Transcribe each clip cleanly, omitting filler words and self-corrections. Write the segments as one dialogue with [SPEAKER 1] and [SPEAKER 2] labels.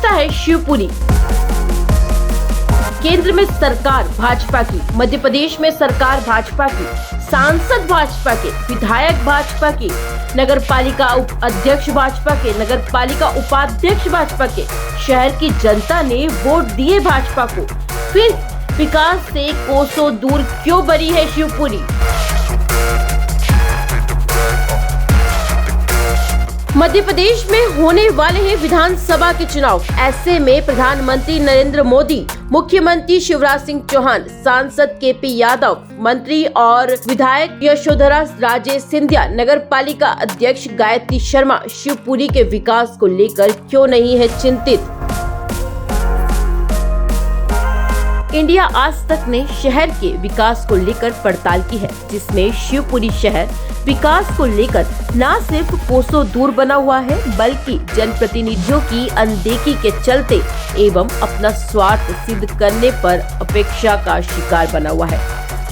[SPEAKER 1] तीसरा है शिवपुरी। केंद्र में सरकार भाजपा की, मध्य प्रदेश में सरकार भाजपा की, सांसद भाजपा के, विधायक भाजपा की, नगर पालिका अध्यक्ष भाजपा के, नगर पालिका उपाध्यक्ष भाजपा के। शहर की जनता ने वोट दिए भाजपा को, फिर विकास से कोसों दूर क्यों बनी है शिवपुरी? मध्य प्रदेश में होने वाले हैं विधानसभा के चुनाव। ऐसे में प्रधानमंत्री नरेंद्र मोदी, मुख्यमंत्री शिवराज सिंह चौहान, सांसद केपी यादव, मंत्री और विधायक यशोधरा राजे सिंधिया, नगर पालिका अध्यक्ष गायत्री शर्मा शिवपुरी के विकास को लेकर क्यों नहीं है चिंतित? इंडिया आज तक ने शहर के विकास को लेकर पड़ताल की है, जिसमें शिवपुरी शहर विकास को लेकर न सिर्फ कोसों दूर बना हुआ है, बल्कि जनप्रतिनिधियों की अनदेखी के चलते एवं अपना स्वार्थ सिद्ध करने पर अपेक्षा का शिकार बना हुआ है।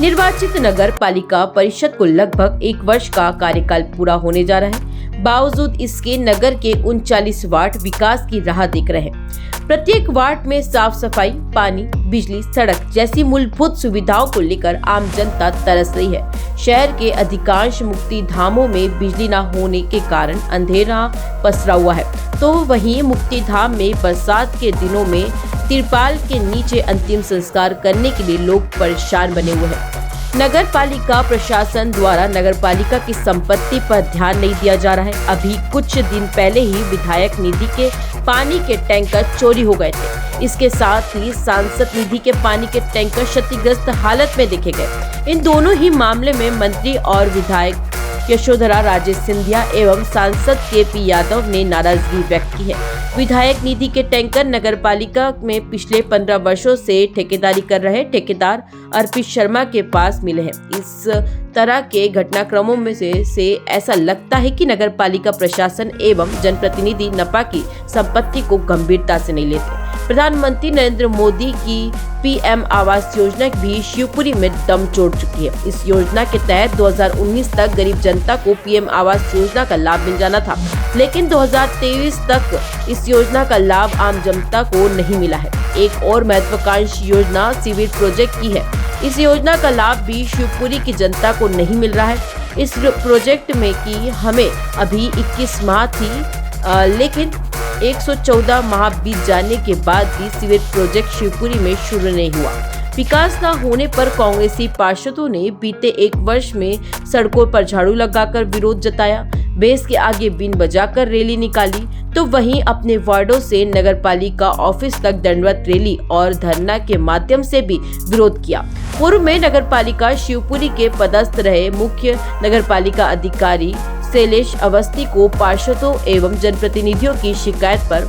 [SPEAKER 1] निर्वाचित नगर पालिका परिषद को लगभग 1 वर्ष का कार्यकाल पूरा होने जा रहा है। बावजूद इसके नगर के 39 वार्ड विकास की राह देख रहे हैं। प्रत्येक वार्ड में साफ सफाई, पानी, बिजली, सड़क जैसी मूलभूत सुविधाओं को लेकर आम जनता तरस रही है। शहर के अधिकांश मुक्ति धामों में बिजली न होने के कारण अंधेरा पसरा हुआ है, तो वहीं मुक्ति धाम में बरसात के दिनों में तिरपाल के नीचे अंतिम संस्कार करने के लिए लोग परेशान बने हुए हैं। नगर पालिका प्रशासन द्वारा नगर पालिका की संपत्ति पर ध्यान नहीं दिया जा रहा है। अभी कुछ दिन पहले ही विधायक निधि के पानी के टैंकर चोरी हो गए थे। इसके साथ ही सांसद निधि के पानी के टैंकर क्षतिग्रस्त हालत में देखे गए। इन दोनों ही मामले में मंत्री और विधायक यशोधरा राजे सिंधिया एवं सांसद केपी यादव ने नाराजगी व्यक्त की है। विधायक निधि के टैंकर नगर पालिका में पिछले 15 वर्षों से ठेकेदारी कर रहे ठेकेदार अर्पित शर्मा के पास मिले हैं। इस तरह के घटनाक्रमों में से ऐसा लगता है कि नगर पालिका प्रशासन एवं जनप्रतिनिधि नपा की संपत्ति को गंभीरता से नहीं लेते। प्रधानमंत्री नरेंद्र मोदी की पीएम आवास योजना भी शिवपुरी में दम तोड़ चुकी है। इस योजना के तहत 2019 तक गरीब जनता को पीएम आवास योजना का लाभ मिल जाना था, लेकिन 2023 तक इस योजना का लाभ आम जनता को नहीं मिला है। एक और महत्वाकांक्षी योजना सीवेज प्रोजेक्ट की है। इस योजना का लाभ भी शिवपुरी की जनता को नहीं मिल रहा है। इस प्रोजेक्ट में की हमें अभी 21 माह थी, लेकिन 114 माह बीत जाने के बाद भी सीवेज प्रोजेक्ट शिवपुरी में शुरू नहीं हुआ। विकास न होने पर कांग्रेसी पार्षदों ने बीते 1 वर्ष में सड़कों पर झाड़ू लगाकर विरोध जताया, बेस के आगे बीन बजाकर रैली निकाली, तो वहीं अपने वार्डों से नगर पालिका ऑफिस तक दंडवत रैली और धरना के माध्यम से भी विरोध किया। पूर्व में नगर पालिका शिवपुरी के पदस्थ रहे मुख्य नगर पालिका अधिकारी शैलेश अवस्थी को पार्षदों एवं जनप्रतिनिधियों की शिकायत पर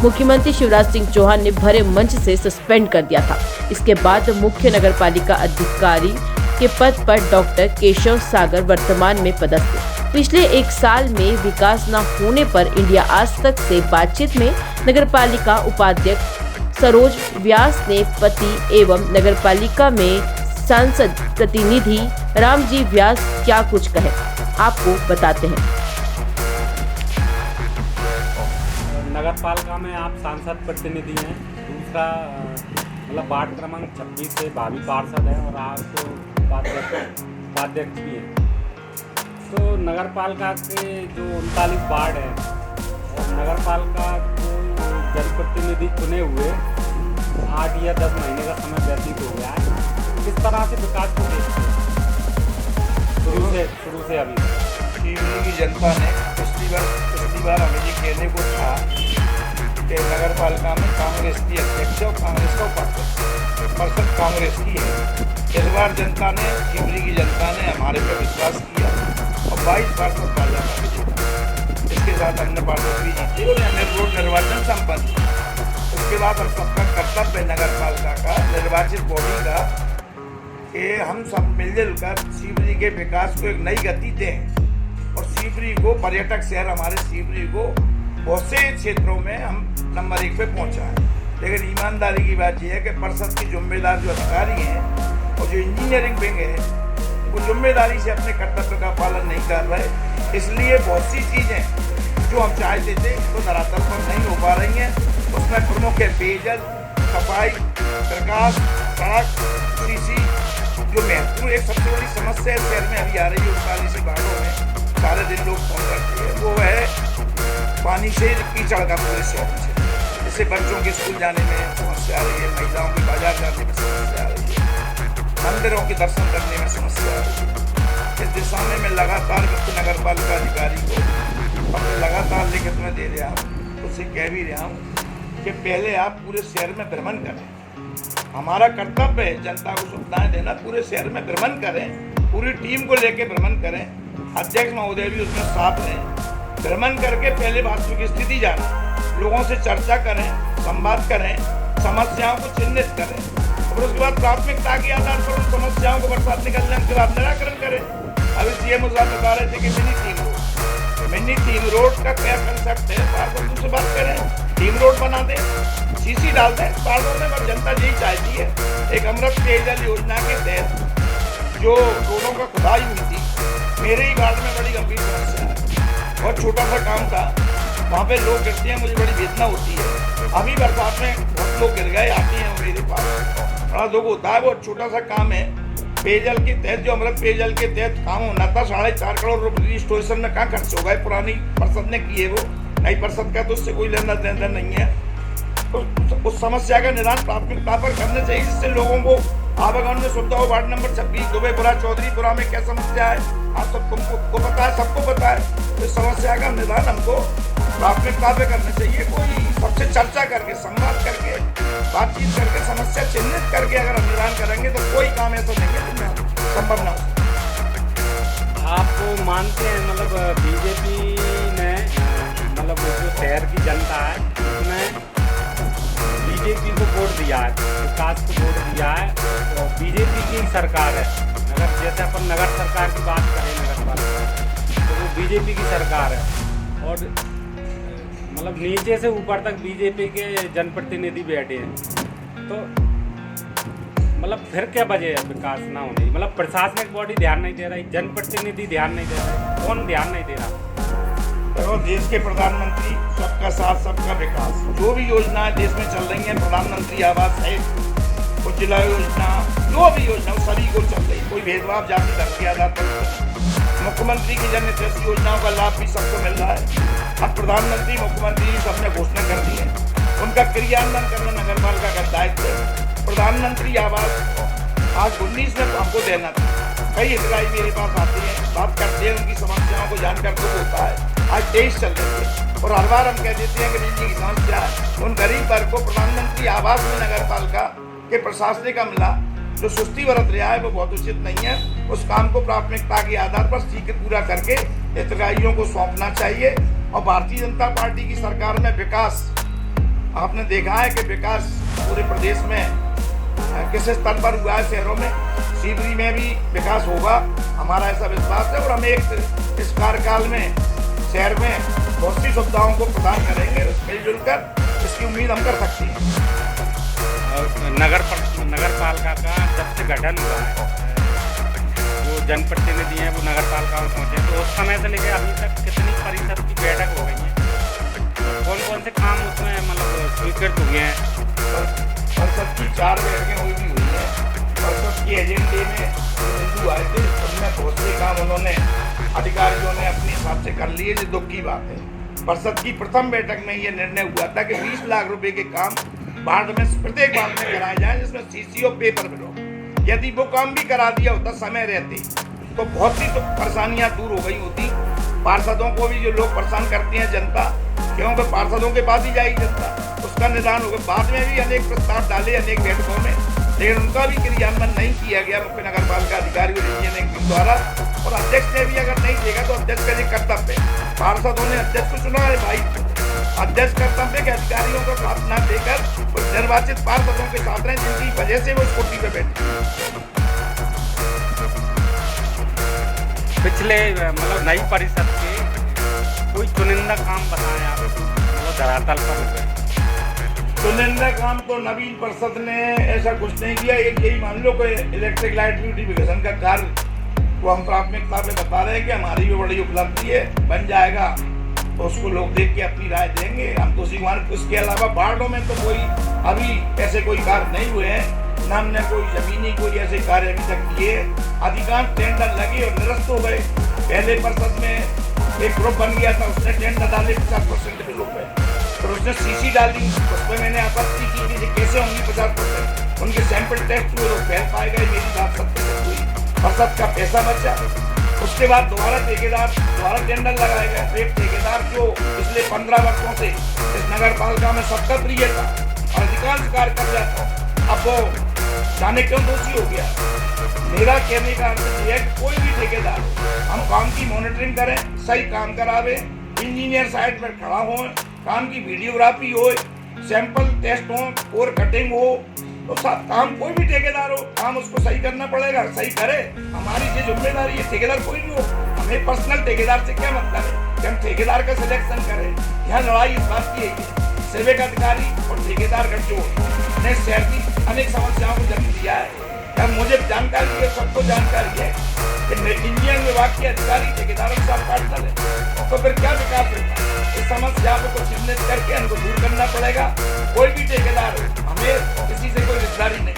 [SPEAKER 1] मुख्यमंत्री शिवराज सिंह चौहान ने भरे मंच से सस्पेंड कर दिया था। इसके बाद मुख्य नगर पालिका अधिकारी के पद पर डॉक्टर केशव सागर वर्तमान में पदस्थ हैं। पिछले 1 साल में विकास न होने पर इंडिया आज तक से बातचीत में नगर पालिका उपाध्यक्ष सरोज व्यास ने पति एवं नगर पालिका में सांसद प्रतिनिधि रामजी व्यास क्या कुछ कहे, आपको बताते हैं।
[SPEAKER 2] नगर पालिका में आप सांसद प्रतिनिधि हैं, दूसरा मतलब वार्ड क्रमांक 26 से भावी पार्षद हैं और आप उपाध्यक्ष भी हैं। तो नगर पालिका के जो 39 वार्ड हैं और नगर पालिका को जनप्रतिनिधि चुने हुए 8 या 10 महीने का समय व्यतीत हो गया है। किस तरह से विकास को देखते हैं शुरू से अभी?
[SPEAKER 3] शिवपुरी की जनता ने पिछली बार हमें ये कहने को था कि नगर पालिका में कांग्रेस की अध्यक्ष और कांग्रेस का उपाध्यक्ष कांग्रेस की है। इस बार जनता ने, शिवपुरी की जनता ने हमारे पर विश्वास किया और 22 पार्षद पार्लियामेंट में जीता। इसके साथ अन्य पार्षद भी जीते और निर्विरोध निर्वाचन संपन्न। उसके बाद हम सबका कर्तव्य नगर पालिका का, निर्वाचित बॉडी का, कि हम सब मिलजुल कर शिवपुरी के विकास को एक नई गति दें और शिवपुरी को पर्यटक शहर, हमारे शिवपुरी को बहुत से क्षेत्रों में हम नंबर 1 पे पहुंचाएं। लेकिन ईमानदारी की बात यह है कि परिषद की जिम्मेदार जो अधिकारी हैं और जो इंजीनियरिंग विंग है, वो जिम्मेदारी से अपने कर्तव्य का पालन नहीं कर रहे। इसलिए बहुत सी चीज़ें जो हम चाहते थे वो धरातल पर नहीं हो पा रही हैं। उसमें प्रमुख है पेयजल, सफाई, प्रकाश, सड़क, सीसी। जो महत्वपूर्ण एक सबसे बड़ी समस्या है शहर में अभी आ रही है 39 वार्डों में, सारे दिन लोग फोन करते हैं, वो है पानी से कीचड़ का पूरे शहर से। इससे बच्चों के स्कूल जाने में समस्या आ रही है, महिलाओं के बाजार जाने में समस्या आ रही है, मंदिरों के दर्शन करने में समस्या आ रही है। इस दिशा में मैं लगातार नगर पालिका अधिकारी को अपने लगातार लिखित में दे रहा हूँ, उससे कह भी रहा हूँ कि पहले आप पूरे शहर में भ्रमण करें। हमारा कर्तव्य है जनता को सुविधाएं देना, पूरे शहर में भ्रमण करें, पूरी टीम को लेकर भ्रमण करें, अध्यक्ष महोदय भी उसमें साथ रहें। भ्रमण करके पहले वास्तविक स्थिति जानें, लोगों से चर्चा करें, संवाद करें, समस्याओं को चिन्हित करें और उसके बाद प्राथमिकता के आधार पर उन समस्याओं को बरसात निकलने के बाद निराकरण करें। अभी सीएम साहब बता रहे थे कि मिनी टीम रोड का क्या कंसेप्ट है, पार्षद उनसे बात करें, टीम रोड बना दें, सीसी डाल दें वार्डों में। पर जनता यही चाहती है। एक अमृत पेयजल योजना के तहत जो रोडों का खुदाई हुई थी, मेरे ही वार्ड में बड़ी गंभीर समस्या है, बहुत छोटा सा काम था, वहाँ पे लोग गिरते हैं, मुझे बड़ी वेदना होती है। अभी बरसात में बहुत लोग गिर गए, आते हैं मेरे पास, बड़ा दुख होता है। बहुत छोटा सा काम है, पेयजल के तहत जो अमृत पेयजल के तहत काम होना था, 4.5 करोड़ रुपये रजिस्ट्रेशन में कहाँ खर्च हो गए, पुरानी परिषद ने किए, वो नई परिषद का तो उससे कोई लेना देना नहीं है। उस समस्या का निदान प्राथमिकता पर करना चाहिए, जिससे लोगों को आवागमन में सुविधा हो। वार्ड नंबर 26 दुबईपुरा चौधरीपुरा में क्या समस्या है, आप सबको पता है, सबको पता है। तो इस समस्या का निदान हमको प्राथमिकता पे करना चाहिए। कोई सबसे चर्चा करके, संवाद करके, बातचीत करके, समस्या चिन्हित करके अगर हम निदान करेंगे तो कोई काम ऐसा नहीं है जिसमें संभव ना हो।
[SPEAKER 2] आप मानते हैं मतलब बीजेपी ने मतलब जो शहर की जनता है उसने बीजेपी को वोट दिया है, विकास को वोट दिया है, तो बीजेपी की सरकार है। अगर जैसे अपन नगर सरकार की बात करें, नगर पालिका तो वो बीजेपी की सरकार है और मतलब नीचे से ऊपर तक बीजेपी के जनप्रतिनिधि बैठे हैं। तो मतलब फिर क्या वजह है विकास ना होने की? मतलब प्रशासनिक बॉडी ध्यान नहीं दे रही, जनप्रतिनिधि ध्यान नहीं दे रहे, कौन ध्यान नहीं दे रहा?
[SPEAKER 3] देखो, देश के प्रधानमंत्री सबका साथ सबका विकास, जो भी योजना देश में चल रही है, प्रधानमंत्री आवास है, उज्ज्वला योजना, जो भी योजना सभी को चल रही, कोई भेदभाव जाति धर्म के आधार पर। मुख्यमंत्री की जन हितैषी योजनाओं का लाभ भी सबको मिल रहा है। अब प्रधानमंत्री मुख्यमंत्री सबने घोषणा कर दी है, उनका क्रियान्वयन करना नगर पालिका का दायित्व है। प्रधानमंत्री आवास आज 19 में हमको देना था, कई हितग्राही मेरे पास आते हैं, बात करते हैं, उनकी समस्याओं को जानकर दुख होता है। आज 23 चल रही है और हर बार हम कह देते हैं कि बिजली की समस्या है। उन गरीब वर्ग को प्रधानमंत्री आवास में नगर पालिका के प्रशासनिक अमला जो सुस्ती बरत रहा है वो बहुत उचित नहीं है। उस काम को प्राथमिकता के आधार पर शीघ्र पूरा करके हितग्राहियों को सौंपना चाहिए। और भारतीय जनता पार्टी की सरकार में विकास, आपने देखा है कि विकास पूरे प्रदेश में किस स्तर पर हुआ है। शहरों में, शिवरी में भी विकास होगा, हमारा ऐसा विश्वास है। और हम एक इस कार्यकाल में शहर में बहुत सी सुविधाओं को प्रदान करेंगे मिलजुल कर, इसकी उम्मीद हम कर सकते हैं।
[SPEAKER 2] नगर पालिका का जब से गठन हुआ है, वो जनप्रतिनिधि हैं वो नगर पालिका में पहुँचे, तो उस समय से लेकर अभी तक कितनी परिषद की बैठक हो गई है, कौन कौन से काम उसमें मतलब स्वीकृत हुए हैं?
[SPEAKER 3] परिषद की 4 बैठकें हुई है। परिषद के एजेंडे में बिंदु आए थे, उनमें बहुत से काम उन्होंने अधिकारियों ने अपने हिसाब से कर लिए, जो दुख की बात है। परिषद की प्रथम बैठक में ये निर्णय हुआ था कि 20 लाख रुपए के काम वार्ड में, प्रत्येक वार्ड में कराए जाएं, जिसमें सीसी और पेपर मिलो। यदि वो काम भी करा दिया होता समय रहते तो बहुत सी तो परेशानियां दूर हो गई होती। पार्षदों को भी जो लोग परेशान करते हैं जनता, क्योंकि पार्षदों के पास ही जाएगी जनता, उसका निदान होगा। बाद में भी अनेक प्रस्ताव डाले अनेक बैठकों में, लेकिन उनका भी क्रियान्वयन नहीं किया गया मुख्य नगर पालिका अधिकारी द्वारा। और अध्यक्ष ने भी अगर नहीं देगा तो अध्यक्ष का ये कर्तव्य है, पार्षदों ने अध्यक्ष को चुना है भाई, अध्यक्ष कर्तव्य के अधिकारियों को साथ न देकर उस निर्वाचित पार्षदों के साथ रहें जिनकी वजह से वो इस कुर्सी पे बैठे।
[SPEAKER 2] पिछले मतलब नई परिषद के कोई चुनिंदा काम बताएं आप, वो धरातल पर हो गए।
[SPEAKER 3] चुनिंदा काम तो नवीन परिषद ने ऐसा कुछ नहीं किया। एक यही मान लो कि इलेक्ट्रिक लाइट ब्यूटिफिकेशन का कार्य को हम प्राथमिकता पे बता रहे हैं कि हमारी भी बड़ी उपलब्धि है, बन जाएगा तो उसको लोग देख के अपनी राय देंगे। हम तो सिवान, उसके अलावा वार्डों में तो कोई अभी ऐसे कोई कार्य नहीं हुए हैं, ना हमने कोई जमीनी कोई ऐसे कार्य अभी तक किए। अधिकांश टेंडर लगे और निरस्त हो गए। पहले परिषद में एक ग्रुप बन गया था, उसने टेंडर डाले 50% के लोग में, फिर उसने सीसी डाली, उस पर मैंने आपत्ति की कि कैसे होंगी 50%। उनके सैंपल टेस्ट हुए, लोग फैल पाए गए, मेरी बात सत्य हुई, परिषद का पैसा बचा। उसके बाद दोबारा टेंडर लगाए गए। एक ठेकेदार जो पिछले 15 वर्षों से इस नगर पालिका में सबका प्रिय था और अधिकांश कार्य कर जाता, अब वो जाने क्यों दोषी हो गया। मेरा कहने का अर्थ यह है कि कोई भी ठेकेदार हम काम की मॉनिटरिंग करें, सही काम करावे, इंजीनियर साइड पर खड़ा हो, काम की वीडियोग्राफी हो, सैंपल टेस्ट हो, कोर कटिंग हो, तो काम कोई भी ठेकेदार हो, काम उसको सही करना पड़ेगा, सही करे। हमारी ये जिम्मेदारी है, ठेकेदार कोई भी हो, हमें पर्सनल ठेकेदार से क्या मतलब है कि हम ठेकेदार का सिलेक्शन करें। यहाँ लड़ाई इस बात की है, सेवक अधिकारी और ठेकेदार गठजोड़ ने शहर की अनेक समस्याओं को जन्म दिया है। क्या मुझे जानकारी है, सबको जानकारी है कि इंजीनियरिंग विभाग के अधिकारी ठेकेदारों के साथ पार्टनर है, तो फिर क्या विकास होगा। इस समस्या को चिन्हित करके हमको दूर करना पड़ेगा। कोई भी ठेकेदार हो, हमें किसी से कोई रिश्तेदारी नहीं,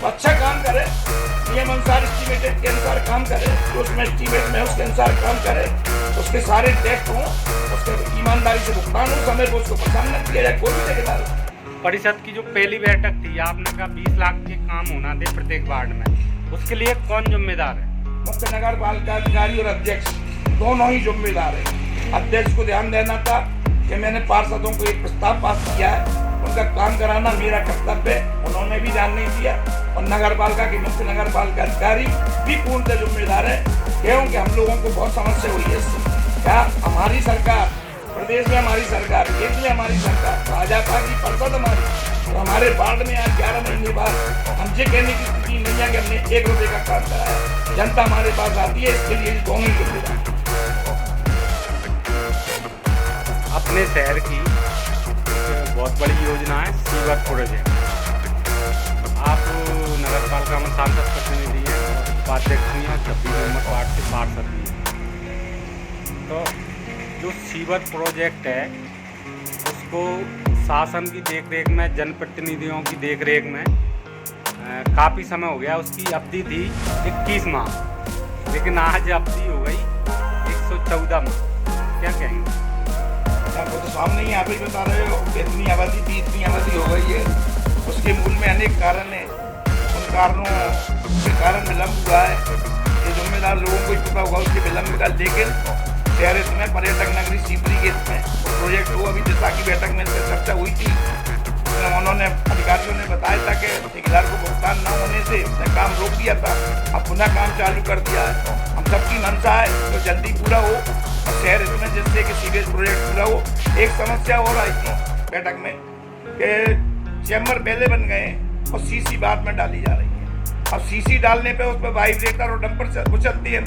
[SPEAKER 3] तो अच्छा काम करे, नियम अनुसार एस्टिमेटेड के अनुसार काम करे, जो उसमें एस्टिमेट में उसके अनुसार काम करे, उसके सारे टेस्ट हों, उसके ईमानदारी से भुगतान हो, समय को उसको पसंद न किया जाए। कोई भी ठेकेदार हो।
[SPEAKER 2] परिषद की जो पहली बैठक थी, आपने कहा 20 लाख के काम होना थे प्रत्येक वार्ड में, उसके लिए कौन जिम्मेदार है?
[SPEAKER 3] मुख्य नगर पालिका अधिकारी और अध्यक्ष दोनों ही जिम्मेदार है। अध्यक्ष को ध्यान देना था कि मैंने पार्षदों को एक प्रस्ताव पास किया है, उनका काम कराना मेरा कर्तव्य है, उन्होंने भी ध्यान नहीं दिया। और नगर पालिका के मुख्य नगर पालिका अधिकारी भी पूर्णतः जिम्मेदार है, क्योंकि हम लोगों को बहुत समस्या हुई है इससे। क्या हमारी सरकार, प्रदेश में हमारी सरकार, केंद्र में हमारी सरकार, भाजपा की परिषद हमारी, और हमारे वार्ड में आज 11 महीने बाद हमसे कहने की स्थिति नहीं है कि हमने 1 रुपये का काम कराया। जनता हमारे पास आती है, इसके लिए दोनों ही जिम्मेदार।
[SPEAKER 2] अपने शहर की बहुत बड़ी योजना है सीवर प्रोजेक्ट। आप नगर पालिका में सांसद प्रतिनिधि हैं, उपाध्यक्ष भी हैं, 26 नंबर वार्ड से पार्षद भी हैं। तो जो सीवर प्रोजेक्ट है उसको शासन की देखरेख में, जनप्रतिनिधियों की देखरेख में काफ़ी समय हो गया। उसकी अवधि थी 21 माह, लेकिन आज अवधि हो गई 114 माह। क्या कहेंगे?
[SPEAKER 3] वो तो सामने ही यहाँ पे बता रहे हो, इतनी अवधि थी, इतनी अवधि हो गई है। उसके मूल में अनेक कारण हैं, उन कारणों के कारण विलम्ब हुआ है। ये जिम्मेदार लोगों को ही पता होगा उसके विलम्ब का। लेकिन शहर में पर्यटक नगरी सीपरी के इसमें प्रोजेक्ट को अभी जैसा की बैठक में चर्चा हुई थी, उन्होंने अधिकारियों ने बताया था कि ठेकेदार को भुगतान न होने से उसने काम रोक दिया था, अब पुनः काम चालू कर दिया है। हम सबकी मंशा है तो जल्दी पूरा हो और शहर इसमें जिससे कि सीवेज प्रोजेक्ट पूरा हो। एक समस्या और आई थी बैठक में कि चैम्बर पहले बन गए और सीसी बाद में डाली जा रही है। अब सीसी डालने पे उस पर वाइब्रेटर और डंपर चलती है,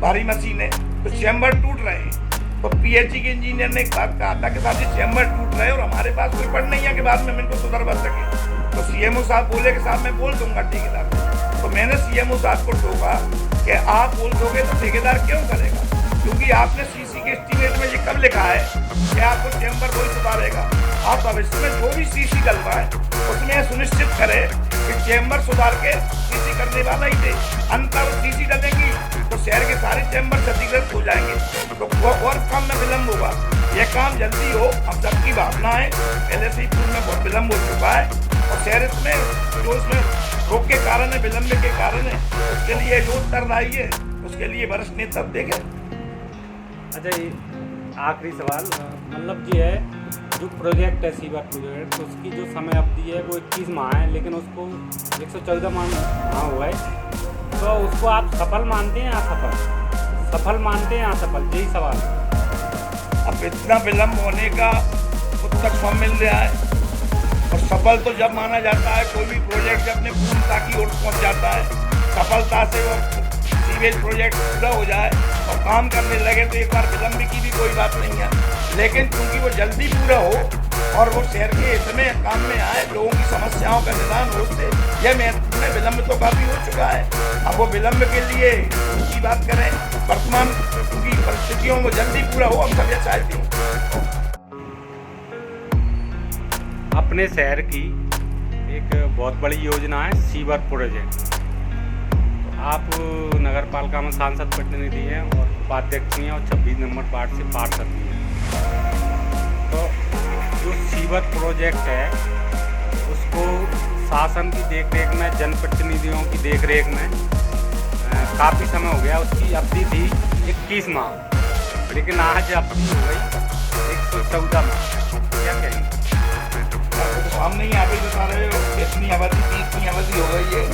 [SPEAKER 3] भारी मशीनें, तो चैम्बर टूट रहे हैं। तो पीएचई के इंजीनियर ने एक बात कहा था कि साहब ये चैम्बर टूट रहे हैं और हमारे पास कोई फंड नहीं है कि बाद में इनको सुधरवा सके। तो सीएमओ साहब बोले कि साहब मैं बोल दूंगा ठेकेदार को। तो मैंने सीएमओ साहब को टोका कि आप बोल दोगे तो ठेकेदार क्यों करेगा, क्योंकि आपने सीसी के एस्टीमेट में ये कब लिखा है कि आपको चैम्बर कोई सुधारेगा। आप भविष्य में जो भी सीसी डलवाए उसमें सुनिश्चित करें कि चैम्बर सुधार के सीसी करने वाला ही दे। अंतर सीसी डलेंगी तो शहर के सारे चैम्बर क्षतिग्रस्त हो जाएंगे, तो और काम में विलम्ब होगा। यह काम जल्दी हो, हम सबकी भावना है। पहले से ही पूर्व में बहुत विलम्ब हो चुका है और शहर इसमें जो इसमें रोक के कारण है, विलम्ब के कारण है, उसके लिए जो उत्तरदायी है उसके लिए वरिष्ठ नेता देखें।
[SPEAKER 2] अच्छा, ये आखिरी सवाल, मतलब ये है जो प्रोजेक्ट है सीवर प्रोजेक्ट, तो उसकी जो समय अवधि है वो 21 माह है, लेकिन उसको 114 माह हुआ है। तो उसको आप सफल मानते हैं या असफल? सफल मानते हैं या असफल? यही सवाल।
[SPEAKER 3] अब इतना विलम्ब होने का उत्तर फल मिल रहा है, और सफल तो जब माना जाता है कोई भी प्रोजेक्ट जब अपने पूर्णता की ओर पहुंच जाता है, सफलता से वो सीवेज प्रोजेक्ट पूरा हो जाए और काम करने लगे तो एक बार विलम्ब की भी कोई बात नहीं है। लेकिन क्योंकि वो जल्दी पूरा हो और वो शहर के हित में काम में आए, लोगों की समस्याओं का निदान हो, यह महत्वपूर्ण उन्हें विलम्ब तो काफी हो चुका है। अब वो विलम्ब के लिए की बात करें, वर्तमान की परिस्थितियों को जल्दी पूरा हो, हम सब ये चाहते हैं।
[SPEAKER 2] अपने शहर की एक बहुत बड़ी योजना है सीवर प्रोजेक्ट। तो आप नगर पालिका में सांसद प्रतिनिधि हैं और उपाध्यक्ष हैं और 26 नंबर वार्ड से पार्षद भी हैं। तो जो सीवर प्रोजेक्ट है उसको शासन की देखरेख में, जनप्रतिनिधियों की देखरेख में काफ़ी समय हो गया। उसकी अवधि थी 21 माह, लेकिन आज अवधि हो गई 114 माह। क्या कहेंगे?
[SPEAKER 3] तो सामने ही आप ही बता रहे हो, इतनी अवधि की इतनी अवधि हो गई है।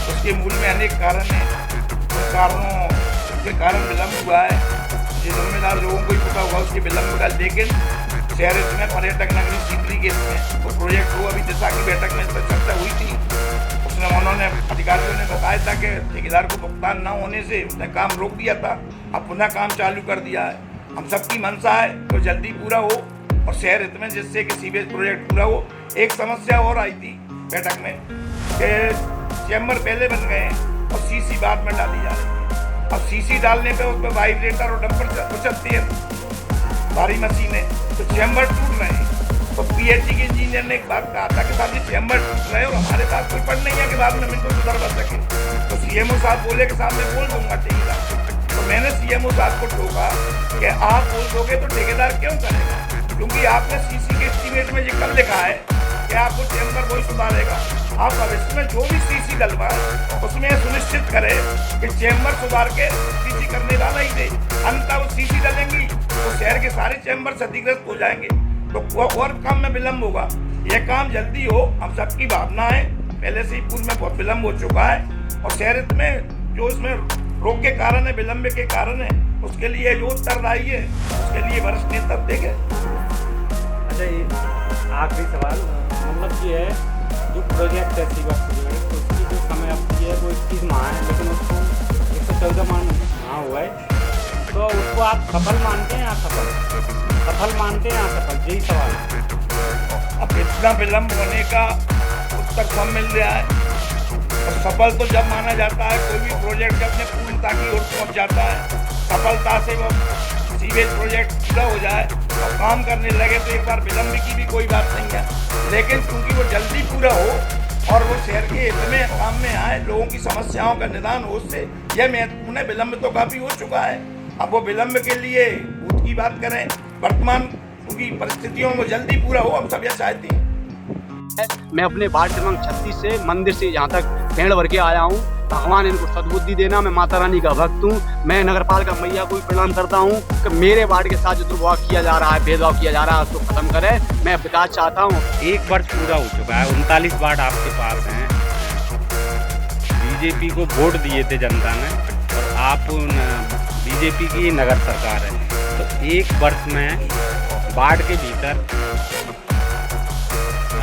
[SPEAKER 3] उसके मूल में अनेक कारण हैं। उन कारणों के कारण विलम्ब हुआ है, ये जिम्मेदार लोगों को ही पता होगा उसके विलम्ब का। लेकिन शहर में पर्यटक नगरी सीकरी के इसमें वो प्रोजेक्ट को अभी दिशा की बैठक में इस पर चर्चा हुई थी। उसमें उन्होंने अधिकारियों ने बताया था कि ठेकेदार को भुगतान न होने से उसने काम रोक दिया था, अब पुनः काम चालू कर दिया है। हम सबकी मंशा है तो जल्दी पूरा हो और शहर हित में, जिससे कि सीवेज प्रोजेक्ट पूरा हो। एक समस्या और आई थी बैठक में कि चैम्बर पहले बन गए हैं और सीसी बाद में डाली जा रही है। अब सीसी डालने पे उसमें वाइब्रेटर और डंपर चलती है, भारी मशीनें, तो चैम्बर टूट रहे हैं। तो पीएचई के इंजीनियर ने एक बात कहा था कि साहब ये चैम्बर टूट रहे हैं और हमारे पास कोई पढ़ नहीं है कि बाद में इनको सुधरवा सके। तो सीएमओ साहब बोले कि साहब मैं बोल दूंगा ठेकेदार। तो मैंने सीएमओ साहब को टोका कि आप बोल दोगे तो ठेकेदार क्यों करेगा, क्योंकि आपने सीसी के एस्टीमेट में ये कल लिखा है कि आपको चैम्बर वही सुधारेगा। आप भविष्य में जो भी सीसी डलवाए उसमें सुनिश्चित करें कि चैम्बर सुधार के सीसी करने वाला ही दे, अंततः वो सीसी डलेंगी तो शहर के सारे चैम्बर क्षतिग्रस्त हो जाएंगे, तो और काम में विलम्ब होगा। यह काम जल्दी हो, हम सबकी भावना है। पहले से ही पूर्व में बहुत विलम्ब हो चुका है और शहर में जो इसमें रोक के कारण है, विलम्ब के कारण है, उसके लिए जो उत्तरदायी है उसके लिए वरिष्ठ नेता देंगे।
[SPEAKER 2] अच्छा, ये आखिरी सवाल, मतलब ये है जो प्रोजेक्ट है सीवर प्रोजेक्ट, उसकी जो समय अवधि है वो 21 माह है, लेकिन उसको 114 माह हुआ है। तो उसको आप सफल मानते हैं या सफल मानते हैं या सफल? यही सवाल है।
[SPEAKER 3] अब इतना विलम्ब होने का उत्तर कम मिल रहा है। और सफल तो जब माना जाता है कोई भी प्रोजेक्ट जब अपने पूर्णता की ओर पहुँच जाता है, सफलता से वो सीवेज प्रोजेक्ट पूरा हो जाए और काम करने लगे, तो एक बार विलम्ब की भी कोई बात नहीं है। लेकिन क्योंकि वो जल्दी पूरा हो और वो शहर के हित में काम में आए, लोगों की समस्याओं का निदान हो, उससे यह महत्वपूर्ण है। विलम्ब तो काफ़ी हो चुका है। अब वो विलम्ब के लिए भूत की बात करें, वर्तमान की परिस्थितियों को जल्दी पूरा हो, हम सब यह चाहते हैं।
[SPEAKER 4] मैं अपने वार्ड क्रमांक 36 से मंदिर से यहाँ तक पेड़ भर के आया हूँ। भगवान इनको सद्बुद्धि देना। मैं माता रानी का भक्त हूँ। मैं नगर पालिका मैया को भी प्रणाम करता हूँ कि मेरे वार्ड के साथ जो दुर्व्यवहार किया जा रहा है, भेदभाव किया जा रहा है, उसको खत्म करें। मैं विकास चाहता हूँ।
[SPEAKER 2] 1 वर्ष पूरा हो चुका है, 39 वार्ड आपके पास हैं। बीजेपी को वोट दिए थे जनता ने और आप बीजेपी की नगर सरकार है, तो 1 वर्ष में वार्ड के भीतर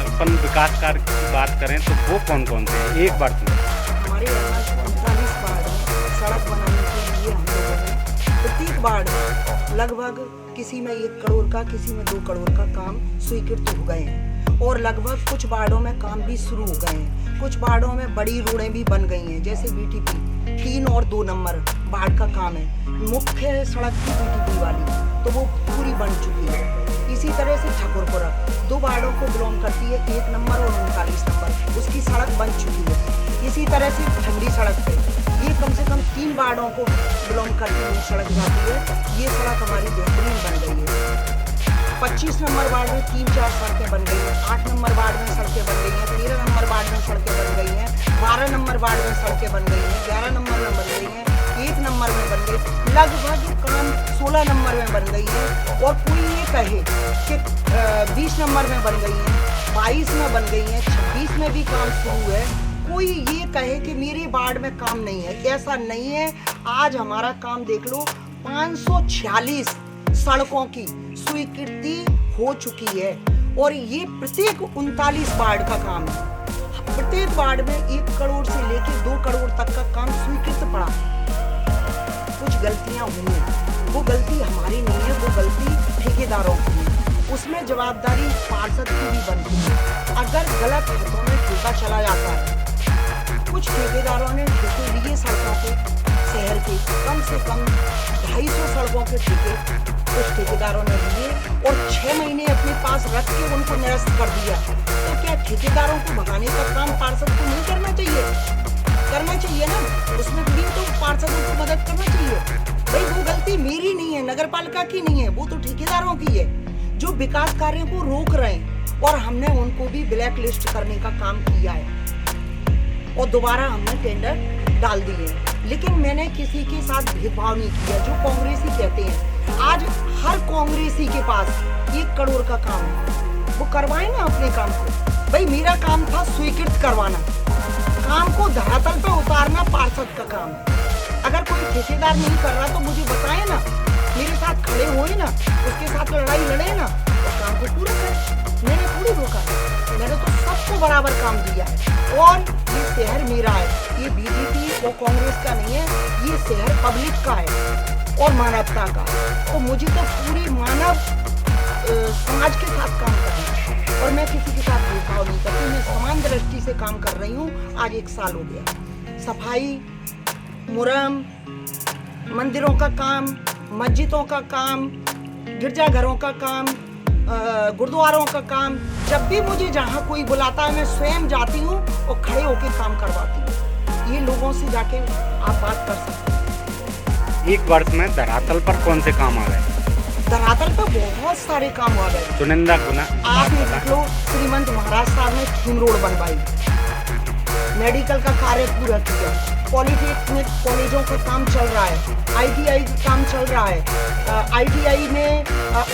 [SPEAKER 2] अपन विकास कार्य की बात करें तो वो कौन कौन से हैं 1 वर्ष में?
[SPEAKER 5] हमारे यहाँ 39 वार्ड में सड़क बनाने के लिए हम लोगों ने प्रत्येक वार्ड में लगभग किसी में 1 करोड़ का, किसी में 2 करोड़ का काम स्वीकृत हो गए हैं और लगभग कुछ वार्डों में काम भी शुरू हो गए हैं। कुछ वार्डों में बड़ी रोडें भी बन गई हैं, जैसे बीटीपी 3 और 2 नंबर वार्ड का काम है। मुख्य सड़क की बीटीपी वाली तो वो पूरी बन चुकी है। इसी तरह से ठाकुरपुरा 2 वार्डों को बिलोंग करती है, 1 नंबर और 39 नंबर, उसकी सड़क बन चुकी है। इसी तरह से ठंडी सड़क पे ये कम से कम 3 वार्डों को बिलोंग करती हुई सड़क जाती है। ये सड़क हमारी बेहतरीन बन गई है। 25 नंबर वार्ड में 3-4 सड़कें बन गई हैं, 8 नंबर वार्ड में सड़कें बन गई हैं, 13 नंबर वार्ड में सड़कें बन गई हैं, 12 नंबर वार्ड में सड़कें बन गई हैं, 11 नंबर में बन गई हैं, 1 नंबर में बन गई, लगभग काम 16 नंबर में बन गई है। और कोई ये कहे कि 20 नंबर में बन गई है, 22 में बन गई है, 26 में भी काम शुरू है, कोई ये कहे कि मेरे वार्ड में काम नहीं है, ऐसा नहीं है। आज हमारा काम देख लो, 546 सड़कों की स्वीकृति हो चुकी है और ये प्रत्येक 39 वार्ड का काम है। प्रत्येक वार्ड में 1 करोड़ से लेकर 2 करोड़ तक का काम स्वीकृत पड़ा। कुछ गलतियां हुई हैं, वो गलती हमारी नहीं है, वो गलती ठेकेदारों की है। उसमें जवाबदारी पार्षद की भी बनती है। अगर गलत हाथों में ठेका चला जाता है कुछ ठेकेदारों ने ठेके लिए सड़कों के, शहर के कम से कम 250 सड़कों के ठेके कुछ ठेकेदारों ने लिए और 6 महीने अपने पास रख के उनको निरस्त कर दिया। तो क्या ठेकेदारों को भगाने का काम पार्षद को नहीं करना चाहिए? करना चाहिए ना, उसमें भी तो पार्षदों को मदद करना चाहिए। भाई वो गलती मेरी नहीं है, नगर पालिका की नहीं है, वो तो ठेकेदारों की है जो विकास कार्यों को रोक रहे हैं। और हमने उनको भी ब्लैक लिस्ट करने का काम किया है और दोबारा हमने टेंडर डाल दिए। लेकिन मैंने किसी के साथ भेदभाव नहीं किया। जो कांग्रेसी कहते हैं, आज हर कांग्रेसी के पास 1 करोड़ का काम है, वो करवाए ना अपने काम को। भाई मेरा काम था स्वीकृत करवाना, काम को धरातल पे उतारना पार्षद का काम है। अगर कोई ठेकेदार नहीं कर रहा तो मुझे बताए ना, मेरे साथ खड़े होए ना, उसके साथ लड़ाई लड़े ना और काम को पूरा करें। मैंने थोड़ी रोका है, मैंने तो सबको बराबर काम दिया है। और ये शहर मेरा है, ये बीजेपी और कांग्रेस का नहीं है, ये शहर पब्लिक का है और मानवता का। तो मुझे तो पूरी मानव समाज के साथ काम करना है और मैं किसी के साथ भेदभाव नहीं करती। मैं समान दृष्टि से काम कर रही हूँ। आज 1 साल हो गया। सफाई, मुरम, मंदिरों का काम, मस्जिदों का काम, गिरजाघरों का काम, गुरुद्वारों का काम, जब भी मुझे जहाँ कोई बुलाता है मैं स्वयं जाती हूँ और खड़े होकर काम करवाती हूँ। ये लोगों से जाके आप बात कर सकते हैं।
[SPEAKER 2] 1 वर्ष में धरातल पर कौन से काम आ गए?
[SPEAKER 5] धरातल पर बहुत सारे काम आ गए।
[SPEAKER 2] चुनिंदा गुना
[SPEAKER 5] आप ये देख लो, श्रीमंत महाराज साहब ने थीम रोड बनवाई, मेडिकल का कार्य पूरा किया, पॉलिटेक्निक कॉलेजों का काम चल रहा है, ITI का काम चल रहा है, ITI में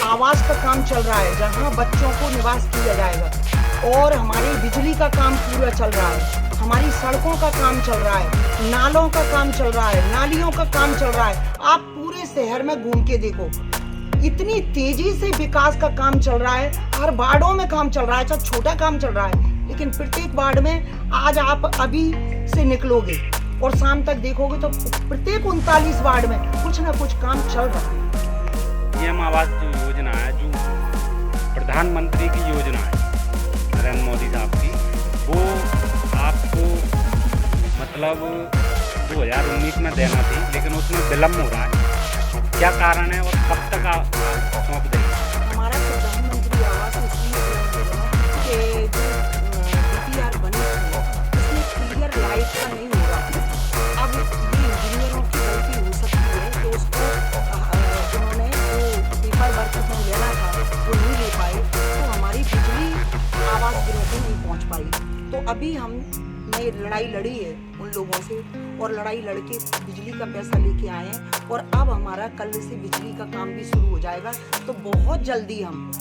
[SPEAKER 5] आवास का काम चल रहा है जहां बच्चों को निवास किया जाएगा। और हमारी बिजली का काम पूरा चल रहा है, हमारी सड़कों का काम चल रहा है, नालों का काम चल रहा है, नालियों का काम चल रहा है। आप पूरे शहर में घूम के देखो, इतनी तेजी से विकास का काम चल रहा है। हर वार्डों में काम चल रहा है, चाहे छोटा काम चल रहा है, लेकिन प्रत्येक वार्ड में आज आप अभी से निकलोगे और शाम तक देखोगे तो प्रत्येक 39 वार्ड में कुछ ना कुछ काम चल रहा है।
[SPEAKER 2] पीएम आवास जो योजना है, जो प्रधानमंत्री की योजना है नरेंद्र मोदी साहब की, वो आपको मतलब 2019 में देना थी, लेकिन उसमें विलम्ब हो रहा है। क्या कारण है और कब तक आप सौंप देंगे?
[SPEAKER 5] हमारा प्रधानमंत्री आवास इसलिए कि जो DPR बनी थी उसमें क्लियर लाइट का नहीं हो रहा। अब ये इंजीनियरों की गलती हो सकती है कि उसको उन्होंने जो पेपर वर्क में लेना था वो नहीं ले पाए, तो हमारी बिजली आवास गृह को नहीं पहुँच पाई। तो अभी हमने लड़ाई लड़ी है उन लोगों से और लड़ाई लड़के बिजली का पैसा लेके आए हैं और अब हमारा कल से बिजली का काम भी शुरू हो जाएगा। तो बहुत जल्दी हम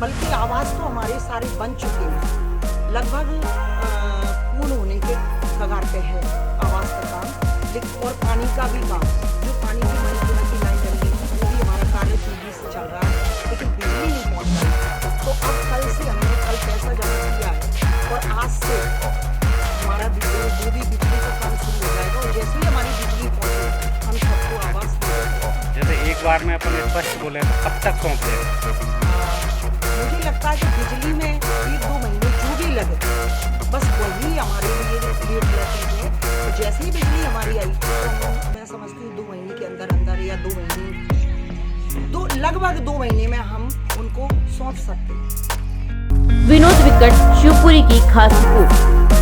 [SPEAKER 5] बल्कि आवास तो हमारे सारे बन चुके हैं, लगभग पूर्ण होने के कगार पे है आवास का काम। लेकिन और पानी का भी काम, जो पानी की मणिपुरा की लाइन चल रही है वो भी हमारा कार्य तेजी से चल रहा है, लेकिन बिजली नहीं पहुँच रही। तो अब कल से हमने पैसा जमा किया है और आज से हमारा जो भी बिजली का काम शुरू हो जाएगा और जैसे ही हमारी बिजली पहुँचे हम सबको आवास देंगे।
[SPEAKER 2] जैसे एक बार में अपन स्पष्ट बोले तो कब तक सौंप देंगे?
[SPEAKER 5] मुझे लगता है कि बिजली में 1-2 महीने जो भी लगे, बस वही हमारे लिए लेट लगती है। तो जैसे ही बिजली हमारी आई तो मैं समझती हूँ 2 महीने के अंदर अंदर या 2 महीने, लगभग 2 महीने में हम उनको सौंप सकते हैं।
[SPEAKER 1] विनोद विकट, शिवपुरी की खास रिपोर्ट।